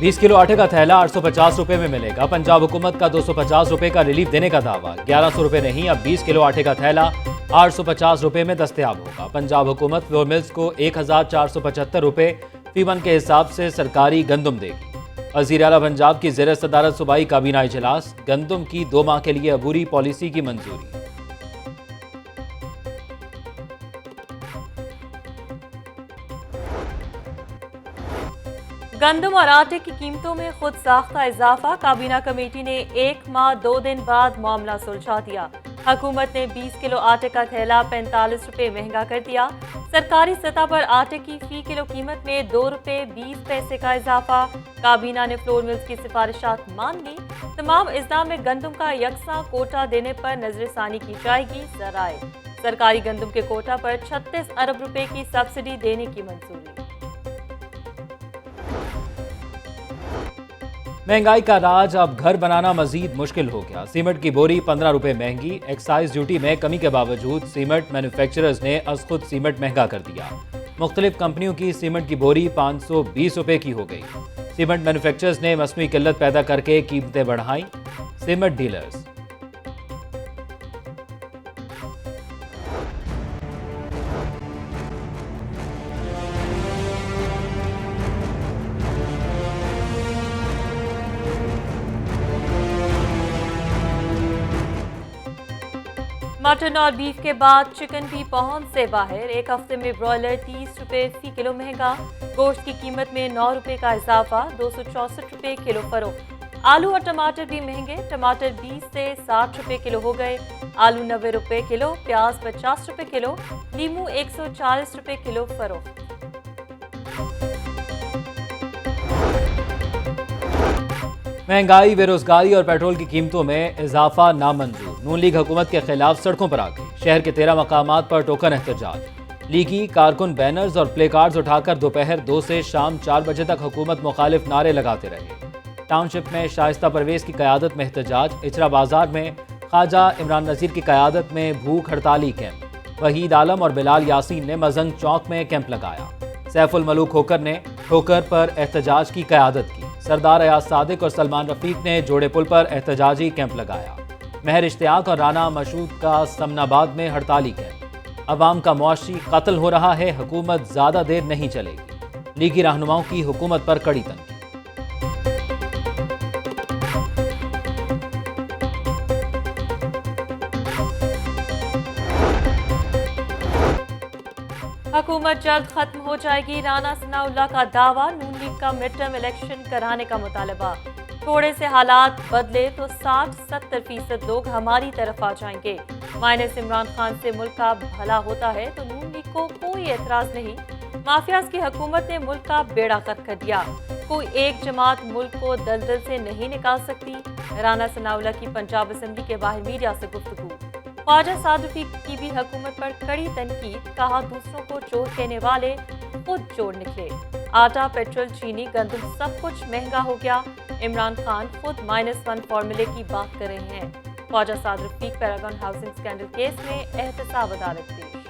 20 kilo आटे का थैला 850 रुपए में मिलेगा। पंजाब हुकूमत का 250 रुपए का रिलीफ देने का दावा। 1100 रुपए नहीं, अब 20 किलो आटे का थैला 850 रुपए में दस्तयाब होगा। पंजाब हुकूमत फ्लोर मिल्स को 1475 रुपए फी मन के हिसाब से सरकारी गंदम देगी। वज़ीर आला पंजाब की ज़ेर सदारत सूबाई काबीना इजलास। गंदम की 2 माह के लिए अबूरी पॉलिसी की मंजूरी। गंदम और आटे की कीमतों में खुद साख्ता इजाफा। काबीना कमेटी ने 1 माह 2 दिन बाद मामला सुलझा दिया। हुकूमत ने 20 किलो आटे का थैला 45 रुपए महंगा कर दिया। सरकारी सतह पर आटे की फी किलो कीमत में 2 रुपए 20 पैसे का इजाफा। काबीना ने फ्लोर मिल्स की सिफारिशात मान ली। तमाम अजला में गंदम का यकसा कोटा देने पर नजरसानी की जाएगी। जराए सरकारी गंदम के कोटा पर 36 अरब रुपए की सब्सिडी देने की मंजूरी। महंगाई का राज, अब घर बनाना मजीद मुश्किल हो गया। सीमेंट की बोरी 15 रुपए महंगी। एक्साइज ड्यूटी में कमी के बावजूद सीमेंट मैन्युफैक्चरर्स ने अज खुद सीमेंट महंगा कर दिया। मुख्तलिफ कंपनियों की सीमेंट की बोरी 520 रुपए की हो गई। सीमेंट मैन्युफैक्चरर्स ने मसनूई किल्लत पैदा करके कीमतें बढ़ाई। सीमेंट डीलर्स मटन और बीफ के बाद चिकन भी पहुंच से बाहर। एक हफ्ते में ब्रॉयलर 30 रुपए फी किलो महंगा। गोश्त की कीमत में 9 रुपए का इजाफा। 264 रुपए किलो फरोख्त। आलू और टमाटर भी महंगे। टमाटर 20 से 60 रुपए किलो हो गए। आलू 90 रुपए किलो। प्याज 50 रुपए किलो। नींबू 140 रुपए किलो फरोख्त। महंगाई, बेरोजगारी और पेट्रोल की कीमतों में इजाफा नामंजूर। नून लीग हुकूमत के खिलाफ सड़कों पर आ गई। शहर के 13 मकामात पर टोकन एहतजाज। लीगी कारकुन बैनर्स और प्ले कार्ड्स उठाकर दोपहर 2 से शाम 4 बजे तक हुकूमत मुखालिफ नारे लगाते रहे। टाउनशिप में शाइस्ता परवेज की क़यादत में एहतजाज। इचरा बाजार में ख्वाजा इमरान नज़ीर की क़यादत में भूख हड़ताली कैंप। वहीद आलम और बिलाल यासीन ने मजंग चौक में कैंप लगाया। सैफुल मलूक होकर ने ठोकर पर एहतजाज की क़यादत की। सरदार अयाज सादिक और सलमान रफीक ने जोड़े पुल पर एहतजाजी कैंप लगाया। महर इश्तियाक और राना मशूद का समनाबाद में हड़ताली कैंप। अवाम का मुआशी कत्ल हो रहा है, हुकूमत ज़्यादा देर नहीं चलेगी। लीगी रहनुमाओं की हुकूमत पर कड़ी तनकीद। हुकूमत जल्द खत्म हो जाएगी। राना सनाउल्लाह का दावा। नून लीग का मिड टर्म इलेक्शन कराने का मुतालबा। थोड़े से हालात बदले तो 60-70% लोग हमारी तरफ आ जाएंगे। माइनस इमरान खान से मुल्क का भला होता है तो नून लीग को कोई एतराज नहीं। माफियाज की हुकूमत ने मुल्क का बेड़ा गर्क कर दिया। कोई एक जमात मुल्क को दलदल से नहीं निकाल सकती। राना सनाउल्लाह की पंजाब असेंबली के बाहर मीडिया से गुफ्तगू। ख्वाजा साद रफीक की भी हुकूमत पर कड़ी तनकीद। कहा दूसरों को चोर कहने वाले खुद चोर निकले। आटा, पेट्रोल, चीनी, गंदम सब कुछ महंगा हो गया। इमरान खान खुद -1 फार्मूले की बात कर रहे हैं। Khawaja Saad Rafique Paragon housing scandal case में एहतसाब अदालत पेश।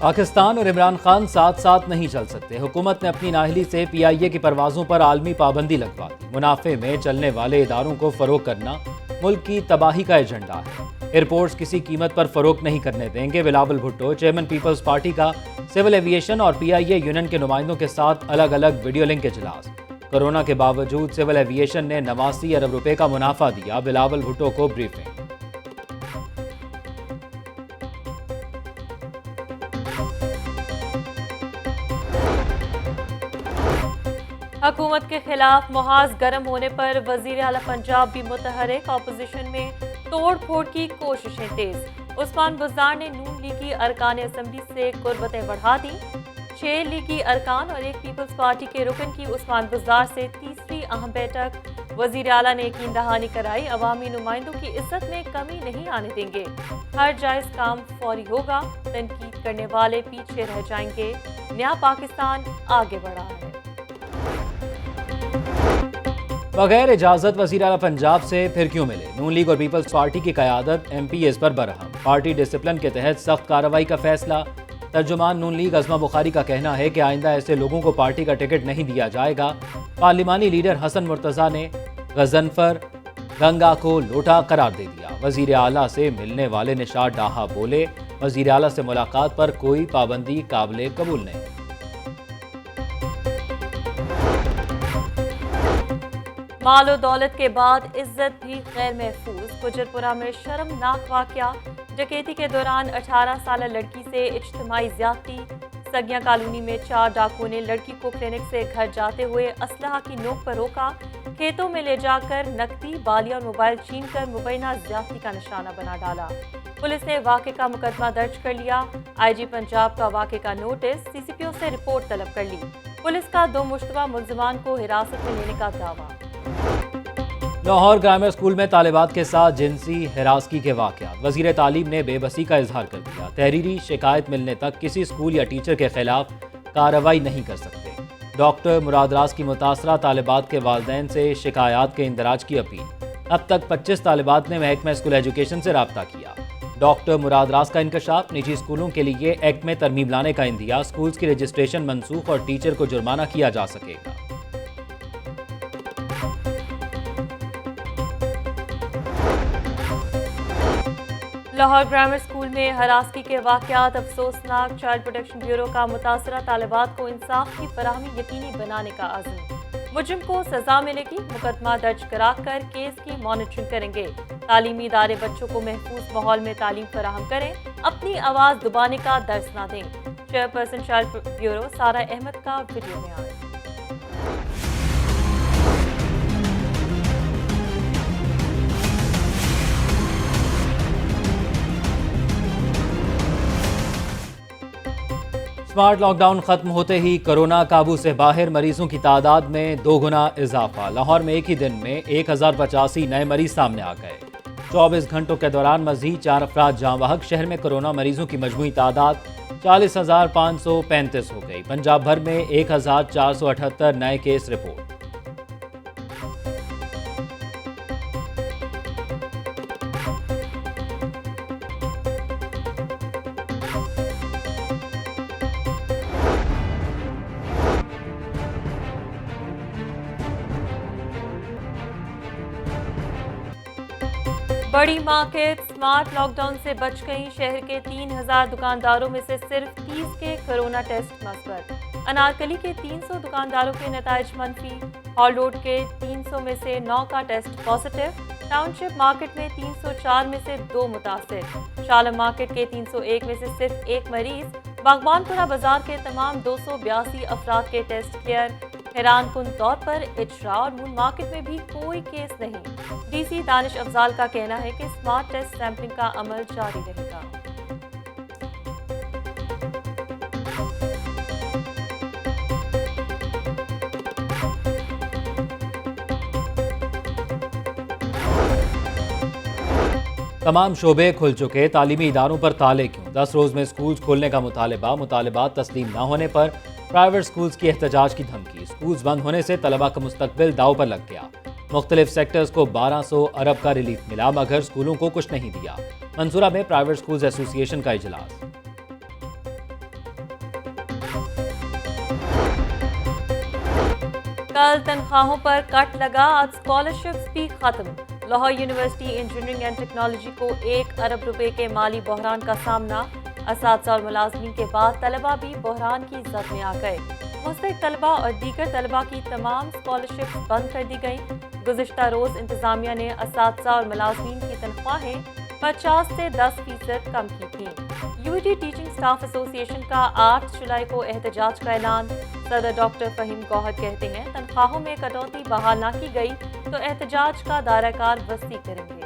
पाकिस्तान और इमरान खान साथ साथ नहीं चल सकते। हुकूमत ने अपनी नाहली से PIA की परवाज़ों पर आलमी पाबंदी लगवा दी। मुनाफे में चलने वाले इदारों को फ़रोग करना मुल्क की तबाही का एजेंडा है। एयरपोर्ट्स किसी कीमत पर फ़रोग नहीं करने देंगे। बिलावल भुट्टो, चेयरमैन पीपल्स पार्टी का सिविल एविएशन और PIA यूनियन के नुमाइंदों के साथ अलग अलग वीडियो लिंक इजलास। कोरोना के बावजूद सिविल एविएशन ने 89 अरब रुपए का मुनाफा दिया। बिलावल भुट्टो को ब्रीफिंग। हुकूमत के खिलाफ मुहाज गर्म होने पर वजीर आला पंजाब भी मुतहरिक। ऑपोजिशन में तोड़ फोड़ की कोशिशें तेज। उस्मान बुज़दार ने नून लीगी अरकान असम्बली से कुर्बतें बढ़ा दी। 6 लीगी अरकान और एक पीपल्स पार्टी के रुकन की उस्मान बुज़दार से तीसरी अहम बैठक। वजीर आला ने यकीन दहानी कराई। अवामी नुमाइंदों की इज्जत में कमी नहीं आने देंगे। हर जायज़ काम फौरी होगा। तनकीद करने वाले पीछे रह जाएंगे। नया पाकिस्तान आगे बढ़ा है। बगैर इजाजत वज़ीर आला पंजाब से फिर क्यों मिले? नून लीग और पीपल्स पार्टी की क़यादत MPs पर बरहम। पार्टी डिसिप्लिन के तहत सख्त कार्रवाई का फैसला। तर्जुमान नून लीग अज़मा बुखारी का कहना है कि आइंदा ऐसे लोगों को पार्टी का टिकट नहीं दिया जाएगा। पार्लिमानी लीडर हसन मुर्तज़ा ने गजनफर गंगा को लोटा करार दे दिया। वजीर आला से मिलने वाले निशात डाहा बोले, वजीर आला से मुलाकात पर कोई पाबंदी काबिल कबूल नहीं। मालो दौलत के बाद इज्जत भी गैर महफूज। गुजरपुरा में शर्मनाक वाकया। डकैती के दौरान 18 साल लड़की से इज्तिमाई ज्यादती। सगिया कॉलोनी में 4 डाकुओं ने लड़की को क्लिनिक से घर जाते हुए असलहा की नोक पर रोका। खेतों में ले जाकर नकदी, बालियां और मोबाइल छीनकर मुबैना ज्यादती का निशाना बना डाला। पुलिस ने वाक़े का मुकदमा दर्ज कर लिया। IG पंजाब का वाक़े का नोटिस, CCPO से रिपोर्ट तलब कर ली। पुलिस का 2 मुश्तबा मुल्ज़िमान को हिरासत में लेने का दावा। लाहौर ग्रामर स्कूल में तालिबात के साथ जिनसी हिरासगी के वाक़यात। वज़ीर तालीम ने बेबसी का इजहार कर दिया। तहरीरी शिकायत मिलने तक किसी स्कूल या टीचर के खिलाफ कार्रवाई नहीं कर सकते। डॉक्टर मुराद राज की मुतासरा तालिबात के वालिदैन से शिकायत के इंदराज की अपील। अब तक 25 तालिबात ने महकमा स्कूल एजुकेशन से रब्ता किया। डॉक्टर मुराद राज का इंकशाफ, निजी स्कूलों के लिए एक्ट में तरमीम लाने का इंदिया, स्कूल्स की रजिस्ट्रेशन मनसूख और टीचर को जुर्माना किया जा सकेगा। लाहौर ग्रामर स्कूल में हरासगी के वाकयात अफसोसनाक। चाइल्ड प्रोटेक्शन ब्यूरो का मुतासरा तालिबात को इंसाफ की फराहमी यकीनी बनाने का अज़्म। मुजरिम को सजा मिलेगी। मुकदमा दर्ज कराकर केस की मॉनिटरिंग करेंगे। तालीमी इदारे बच्चों को महफूज माहौल में तालीम फराहम करें। अपनी आवाज़ दबाने का दर्ज ना दें। चेयरपर्सन चाइल्ड ब्यूरो सारा अहमद का वीडियो बयान। स्मार्ट लॉकडाउन खत्म होते ही कोरोना काबू से बाहर, मरीजों की तादाद में 2 गुना इजाफा। लाहौर में एक ही दिन में 1085 नए मरीज सामने आ गए। 24 घंटों के दौरान मजीद 4 अफराद जाँ बहक। शहर में कोरोना मरीजों की मजमूई तादाद 40,535 हो गई। पंजाब भर में 1478 नए केस रिपोर्ट। बड़ी मार्केट स्मार्ट लॉकडाउन से बच गई। शहर के 3000 दुकानदारों में से सिर्फ 30 के कोरोना टेस्ट मस्बत। अनारकली के 300 दुकानदारों के नताइज मनफी। हॉल रोड के 300 में से 9 का टेस्ट पॉजिटिव। टाउनशिप मार्केट में 304 में से 2 मुतासिर। शालम मार्केट के 301 में से सिर्फ 1 मरीज। बागबानपुरा बाजार के तमाम 282 अफराद के टेस्ट क्लियर। हैरान कुन तौर पर इजरा और मून मार्केट में भी कोई केस नहीं। DC दानिश अफजाल का कहना है कि स्मार्ट टेस्ट सैंपलिंग का अमल जारी रहेगा। तमाम शोबे खुल चुके, तालीमी इदारों पर ताले क्यों? 10 रोज में स्कूल्स खोलने का मुतालबात तस्लीम न होने पर प्राइवेट स्कूल्स की एहतजाज की धमकी। स्कूल्स बंद होने से तलबा का मुस्तकबिल दाव पर लग गया। मुख्तलिफ सेक्टर्स को 1200 अरब का रिलीफ मिला, मगर स्कूलों को कुछ नहीं दिया। मंसूरा में प्राइवेट स्कूल्स एसोसिएशन का इजलास। कल तनख्वाहों पर कट लगा, आज स्कॉलरशिप्स भी खत्म। Lahore university engineering and technology को 1 अरब रुपए के माली बहरान का सामना। असातिज़ा और मुलाजमीन के बाद तलबा भी बहरान की जद में आ गए। मुस्तहिक तलबा और दीगर तलबा की तमाम स्कॉलरशिप बंद कर दी गई। गुज़िश्ता रोज़ इंतजामिया ने असातिज़ा और मुलाजमीन की तनख्वाहें 50 से 10% कम की थी। UET टीचिंग स्टाफ एसोसिएशन का 8 जुलाई को एहतजाज का ऐलान। सदर डॉक्टर फ़हीम गौहर कहते हैं, तनख्वाहों में कटौती बहाल न की गई तो एहतजाज का दायराकार वसी करेंगे।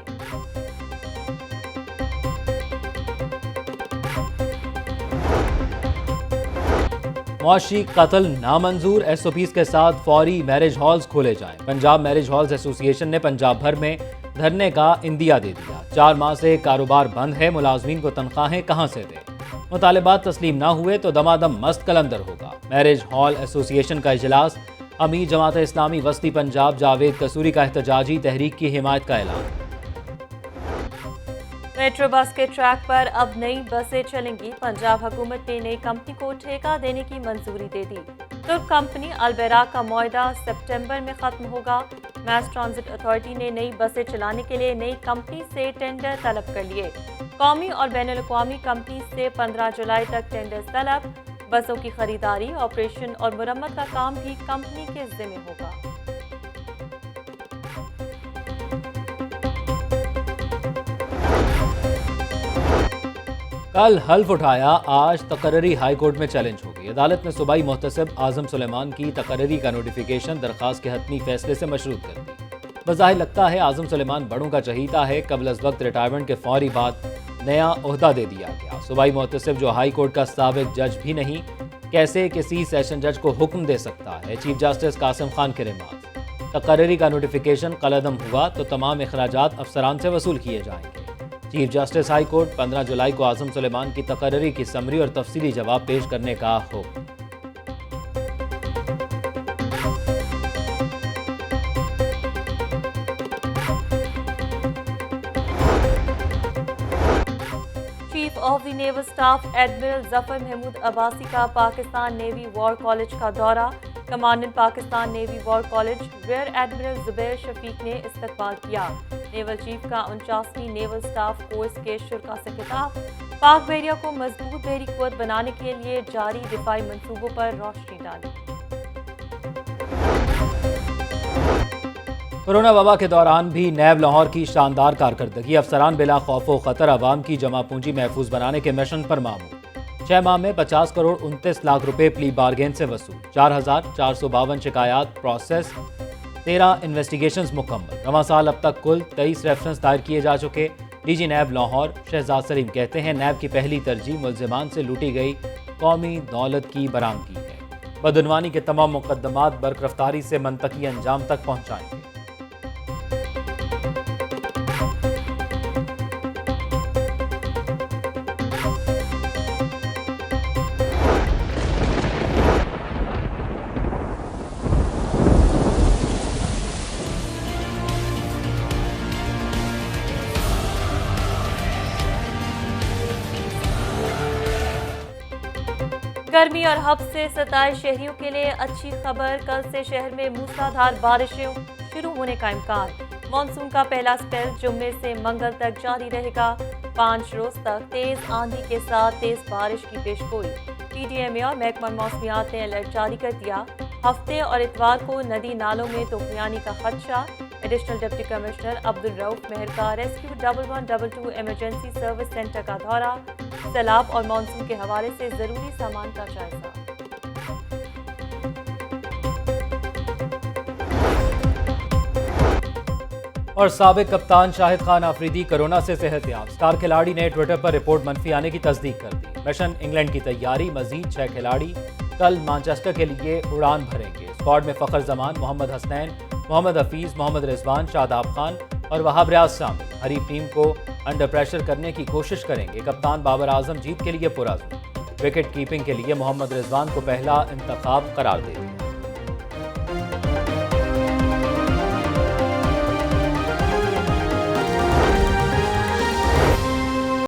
मुआशी कत्ल नामंजूर, SOPs के साथ फौरी मैरिज हॉल्स खोले जाएं। पंजाब मैरिज हॉल्स एसोसिएशन ने पंजाब भर में धरने का इंदिया दे दिया। 4 माह से कारोबार बंद है, मुलाजमीन को तनख्वाहें कहां से दें? मुतालिबात तस्लीम ना हुए तो दमादम मस्त कलंदर होगा। मैरिज हॉल एसोसिएशन का इजलास। अमीर जमात इस्लामी वस्ती पंजाब जावेद कसूरी का एहतजाजी तहरीक की हिमायत का ऐलान। मेट्रो बस के ट्रैक पर अब नई बसें चलेंगी। पंजाब हुकूमत ने नई कंपनी को ठेका देने की मंजूरी दे दी। तुर्क कंपनी अलबेरा का मुआहदा सितंबर में खत्म होगा। मैस ट्रांजिट अथॉरिटी ने नई बसें चलाने के लिए नई कंपनी से टेंडर तलब कर लिए। कौमी और बैनुल-अक़वामी कंपनी से 15 जुलाई तक टेंडर तलब। बसों की खरीदारी, ऑपरेशन और मुरम्मत का काम भी कंपनी के जिम्मे होगा। कल हल्फ उठाया, आज तकर्री हाई कोर्ट में चैलेंज होगी। अदालत ने सूबाई मोहतसिब आजम सुलेमान की तकर्री का नोटिफिकेशन दरखास्त के हतमी फैसले से मशरूत कर दी। बज़ाहिर लगता है आजम सुलेमान बड़ों का चहीता है। कबल अज़ वक्त रिटायरमेंट के फौरी बाद नया ओहदा दे दिया गया। सूबाई मोहतसिब जो हाई कोर्ट का साबिक जज भी नहीं, कैसे किसी सेशन जज को हुक्म दे सकता है? चीफ जस्टिस कासिम खान के रिमार्क। तकर्री का नोटिफिकेशन कलअदम हुआ तो तमाम अखराजात अफसरान से वसूल किए जाएंगे। चीफ जस्टिस हाई कोर्ट 15 जुलाई को आजम सुलेमान की तकर्री की समरी और तफसीली जवाब पेश करने का हुक्म। Chief of the naval staff admiral Zafar Mahmood Abbasi का पाकिस्तान नेवी वॉर कॉलेज का दौरा। Commandant Pakistan navy war college rear admiral Zubair Shafiq ने इस्तकबाल किया। नेवल चीफ का 49वीं नेवल स्टाफ कोर्स के शुरा से खिताब। पाक बहरिया को मजबूत बहरी कुव्वत बनाने के लिए जारी दिफाई मंसूबों पर रोशनी डाली। कोरोना वबा के दौरान भी नैब लाहौर की शानदार कारकर्दगी। अफसरान बिला खौफो खतर अवाम की जमा पूंजी महफूज बनाने के मिशन पर मामूल। 6 माह में 50 करोड़ 29 लाख रुपए प्ली बारगेन से वसूल। 4,452 शिकायत प्रोसेस, 13 इन्वेस्टिगेशंस मुकम्मल। रवां साल अब तक कुल 23 रेफरेंस दायर किए जा चुके। डीजी नैब लाहौर शहजाद सलीम कहते हैं नैब की पहली तरजीह मुल्जिमान से लूटी गई कौमी दौलत की बरामदगी है। बदनवानी के तमाम मुकदमात बरकरफ्तारी से मंतकी अंजाम तक पहुँचाएंगे। गर्मी और हब से सताए शहरियों के लिए अच्छी खबर। कल से शहर में मूसलाधार बारिशें शुरू होने का इम्कान। मानसून का पहला स्पेल जुम्मे से मंगल तक जारी रहेगा। 5 रोज तक तेज आंधी के साथ तेज बारिश की पेशगोई। PDMA और महकमा मौसमियात ने अलर्ट जारी कर दिया। हफ्ते और इतवार को नदी नालों में तूफानी का खदशा। Additional deputy commissioner Abdul Rauf Mehar का रेस्क्यू 1112 इमरजेंसी सर्विस सेंटर का दौरा। सैलाब और मानसून के हवाले से जरूरी सामान का जायजा। और साबिक कप्तान शाहिद खान आफरीदी कोरोना से सेहतयाब। स्टार खिलाड़ी ने ट्विटर पर रिपोर्ट मंफी आने की तस्दीक कर दी। मिशन इंग्लैंड की तैयारी। मजीद 6 खिलाड़ी कल मैनचेस्टर के लिए उड़ान भरेंगे। स्क्वाड में फखर जमान, मोहम्मद हसनैन, मोहम्मद हफीज, मोहम्मद रिजवान, शादाब खान और वहाब रियाज शामिल। हरीफ टीम को अंडर प्रेशर करने की कोशिश करेंगे। कप्तान बाबर आजम जीत के लिए पुरअज़्म। विकेट कीपिंग के लिए मोहम्मद रिजवान को पहला इंतखाब करार दे दिया।